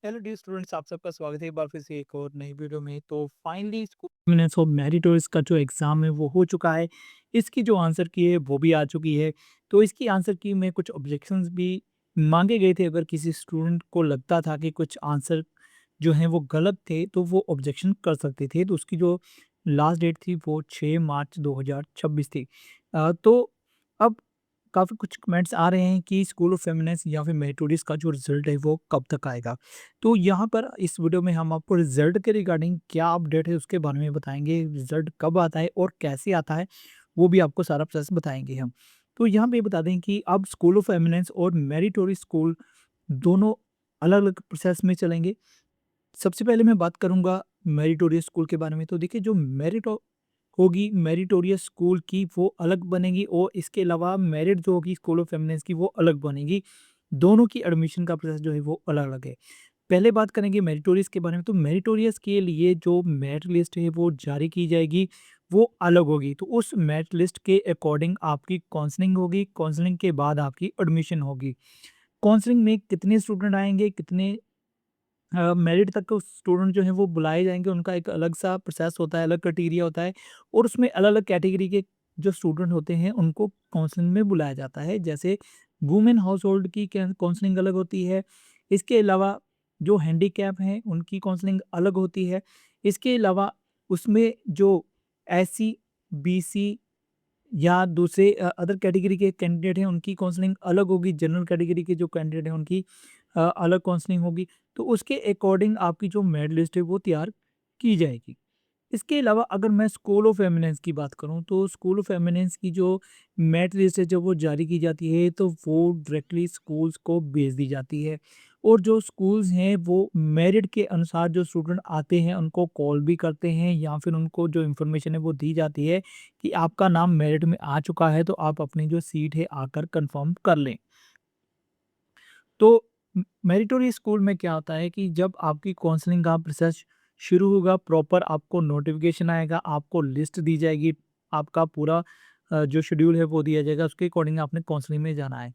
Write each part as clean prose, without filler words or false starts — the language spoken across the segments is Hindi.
हेलो डियर स्टूडेंट्स, आप सबका स्वागत है एक बार फिर से एक और नई वीडियो में। तो finally school minutes of meritorious का जो एग्ज़ाम है वो हो चुका है। इसकी जो आंसर की है वो भी आ चुकी है। तो इसकी आंसर की में कुछ ऑब्जेक्शंस भी मांगे गए थे। अगर किसी स्टूडेंट को लगता था कि कुछ आंसर जो हैं वो गलत थे तो वो ऑब्जेक्शन कर सकते थे। तो उसकी जो लास्ट डेट थी वो 6 मार्च 2026 थी। तो अब काफ़ी कुछ कमेंट्स आ रहे हैं कि स्कूल ऑफ फेमिनिस्ट या फिर मेरिटोरियस का जो रिजल्ट है वो कब तक आएगा। तो यहाँ पर इस वीडियो में हम आपको रिजल्ट के रिगार्डिंग क्या अपडेट है उसके बारे में बताएंगे। रिजल्ट कब आता है और कैसे आता है वो भी आपको सारा प्रोसेस बताएंगे हम। तो यहाँ पे बता दें कि अब स्कूल ऑफ एमिनेंस और मेरिटोरियस स्कूल दोनों अलग अलग प्रोसेस में चलेंगे। सबसे पहले मैं बात करूँगा मेरिटोरियस स्कूल के बारे में। तो देखिए, जो होगी मेरिटोरियस स्कूल की वो अलग बनेगी और इसके अलावा मेरिट जो होगी स्कूल ऑफ फेमिनिस्ट की वो अलग बनेगी। दोनों की एडमिशन का प्रोसेस जो है वो अलग-अलग है। पहले बात करेंगे मेरिटोरियस के बारे में। तो मेरिटोरियस के लिए जो मेरिट लिस्ट है वो जारी की जाएगी, वो अलग होगी। तो उस मेरिट लिस्ट के अकॉर्डिंग आपकी काउंसलिंग होगी, काउंसलिंग के बाद आपकी एडमिशन होगी। काउंसलिंग में कितने स्टूडेंट आएँगे, कितने मेरिट तक के स्टूडेंट जो हैं वो बुलाए जाएँगे, उनका एक अलग सा प्रोसेस होता है, अलग क्राइटेरिया होता है और उसमें अलग-अलग कैटेगरी के जो स्टूडेंट होते हैं उनको काउंसलिंग में बुलाया जाता है। जैसे वुमेन हाउसहोल्ड की क्या काउंसलिंग अलग होती है। इसके अलावा जो हैंडीकैप हैं उनकी काउंसलिंग अलग होती है। इसके अलावा उसमें जो एससी, बीसी या दूसरे अदर कैटेगरी के कैंडिडेट हैं उनकी काउंसलिंग अलग होगी। जनरल कैटेगरी के जो कैंडिडेट हैं उनकी अलग काउंसलिंग होगी। तो उसके अकॉर्डिंग आपकी जो मेरिट लिस्ट है वो तैयार की जाएगी। इसके अलावा अगर मैं स्कूल ऑफ एमिनेंस की बात करूँ तो स्कूल ऑफ एमिनेंस की जो मेरिट लिस्ट है जब वो जारी की जाती है तो वो डायरेक्टली स्कूल्स को भेज दी जाती है। और जो स्कूल्स हैं वो मेरिट के अनुसार जो स्टूडेंट आते हैं उनको कॉल भी करते हैं या फिर उनको जो इन्फॉर्मेशन है वो दी जाती है कि आपका नाम मेरिट में आ चुका है, तो आप अपनी जो सीट है आकर कंफर्म कर लें। तो मेरिटोरियस स्कूल में क्या होता है कि जब आपकी काउंसलिंग का प्रोसेस शुरू होगा, प्रॉपर आपको नोटिफिकेशन आएगा, आपको लिस्ट दी जाएगी, आपका पूरा जो शेड्यूल है वो दिया जाएगा, उसके अकॉर्डिंग आपने काउंसलिंग में जाना है।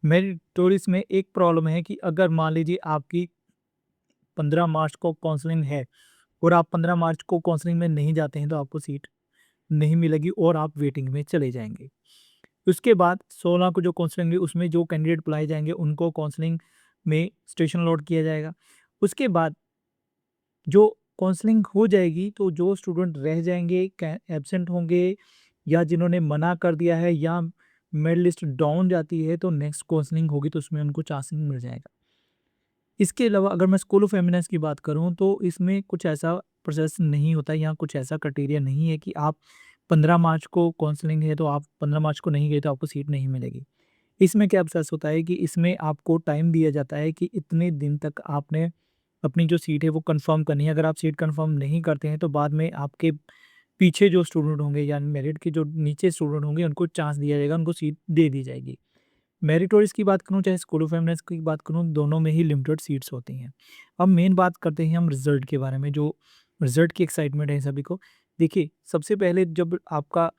मेरिटोरियस में एक प्रॉब्लम है कि अगर मान लीजिए आपकी 15 मार्च को काउंसलिंग है और आप 15 मार्च को काउंसलिंग में नहीं जाते हैं तो आपको सीट नहीं मिलेगी और आप वेटिंग में चले जाएंगे। उसके बाद 16 को जो काउंसलिंग है उसमें जो कैंडिडेट बुलाए जाएंगे उनको काउंसलिंग में स्टेशन अलॉट किया जाएगा। उसके बाद जो काउंसलिंग हो जाएगी तो जो स्टूडेंट रह जाएंगे, एब्सेंट होंगे या जिन्होंने मना कर दिया है या मेरिट लिस्ट डाउन जाती है तो नेक्स्ट काउंसलिंग होगी तो उसमें उनको चांसिंग मिल जाएगा। इसके अलावा अगर मैं स्कूल ऑफ एमिनेंस की बात करूँ तो इसमें कुछ ऐसा प्रोसेस नहीं होता है, यहाँ कुछ ऐसा क्राइटेरिया नहीं है कि आप 15 मार्च को काउंसलिंग है तो आप 15 मार्च को नहीं गए तो आपको सीट नहीं मिलेगी। इसमें क्या प्रोसेस होता है कि इसमें आपको टाइम दिया जाता है कि इतने दिन तक आपने अपनी जो सीट है वो कंफर्म करनी है। अगर आप सीट कंफर्म नहीं करते हैं तो बाद में आपके पीछे जो स्टूडेंट होंगे यानी मेरिट के जो नीचे स्टूडेंट होंगे उनको चांस दिया जाएगा, उनको सीट दे दी जाएगी। मेरिटोरियस की बात करूँ चाहे स्कूल ऑफ एमनेस की बात करूँ, दोनों में ही लिमिटेड सीट्स होती हैं। अब मेन बात करते हैं हम रिजल्ट के बारे में, जो रिजल्ट की एक्साइटमेंट है सभी को। देखिए, सबसे पहले जब आपका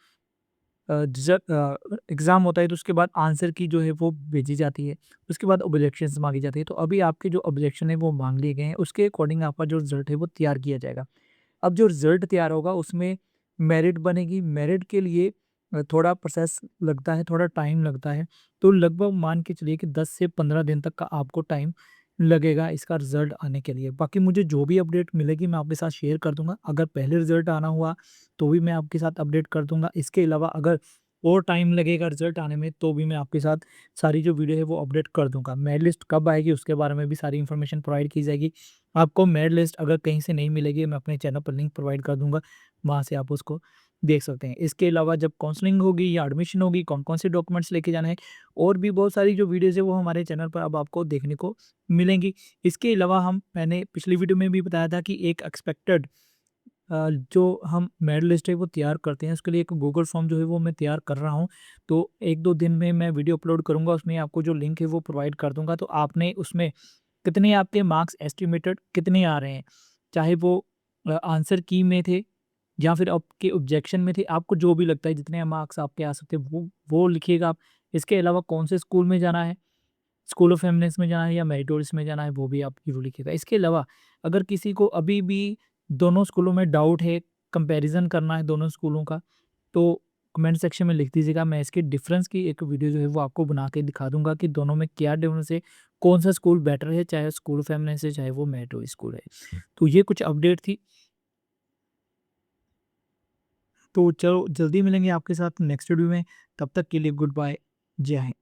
एग्ज़ाम होता है तो उसके बाद आंसर की जो है वो भेजी जाती है। उसके बाद ऑब्जेक्शंस माँगी जाती है। तो अभी आपके जो ऑब्जेक्शन है वो माँग लिए गए हैं, उसके अकॉर्डिंग आपका जो रिज़ल्ट है वो तैयार किया जाएगा। अब जो रिज़ल्ट तैयार होगा उसमें मेरिट बनेगी। मेरिट के लिए थोड़ा प्रोसेस लगता है, थोड़ा टाइम लगता है। तो लगभग मान के चलिए कि 10 से 15 दिन तक का आपको टाइम लगेगा इसका रिज़ल्ट आने के लिए। बाकी मुझे जो भी अपडेट मिलेगी मैं आपके साथ शेयर कर दूँगा। अगर पहले रिज़ल्ट आना हुआ तो भी मैं आपके साथ अपडेट कर दूँगा। इसके अलावा अगर और टाइम लगेगा रिज़ल्ट आने में तो भी मैं आपके साथ सारी जो वीडियो है वो अपडेट कर दूँगा। मेरिट लिस्ट कब आएगी उसके बारे में भी सारी इन्फॉर्मेशन प्रोवाइड की जाएगी। आपको मेरिट लिस्ट अगर कहीं से नहीं मिलेगी मैं अपने चैनल पर लिंक प्रोवाइड कर दूँगा, वहाँ से आप उसको देख सकते हैं। इसके अलावा जब काउंसलिंग होगी या एडमिशन होगी, कौन-कौन से डॉक्यूमेंट्स लेके जाने हैं और भी बहुत सारी जो वीडियोज़ है वो हमारे चैनल पर अब आपको देखने को मिलेंगी। इसके अलावा मैंने पिछली वीडियो में भी बताया था कि एक एक्सपेक्टेड जो हम मेरिट लिस्ट है वो तैयार करते हैं, उसके लिए एक गूगल फॉर्म जो है वो मैं तैयार कर रहा हूँ। तो 1-2 दिन में मैं वीडियो अपलोड करूँगा, उसमें आपको जो लिंक है वो प्रोवाइड कर दूँगा। तो आपने उसमें कितने आपके मार्क्स एस्टिमेटेड कितने आ रहे हैं, चाहे वो आंसर की में थे या फिर आपके ऑब्जेक्शन में थे, आपको जो भी लगता है जितने मार्क्स आपके आ सकते हैं वो लिखिएगा आप। इसके अलावा कौन से स्कूल में जाना है, स्कूल ऑफ एमिनेंस में जाना है या मेरिटोरियस में जाना है, वो भी आप ज़रूर लिखिएगा। इसके अलावा अगर किसी को अभी भी दोनों स्कूलों में डाउट है, कंपैरिज़न करना है दोनों स्कूलों का, तो कमेंट सेक्शन में लिख दीजिएगा। मैं इसके डिफरेंस की एक वीडियो जो है वो आपको बना के दिखा दूँगा कि दोनों में क्या डिफरेंस है, कौन-सा स्कूल बेटर है, चाहे स्कूल ऑफ एमिनेंस है, चाहे वो मेरिटोरियस स्कूल है। तो ये कुछ अपडेट थी। तो चलो जल्दी मिलेंगे आपके साथ नेक्स्ट वीडियो में, तब तक के लिए गुड बाय, जय हिंद।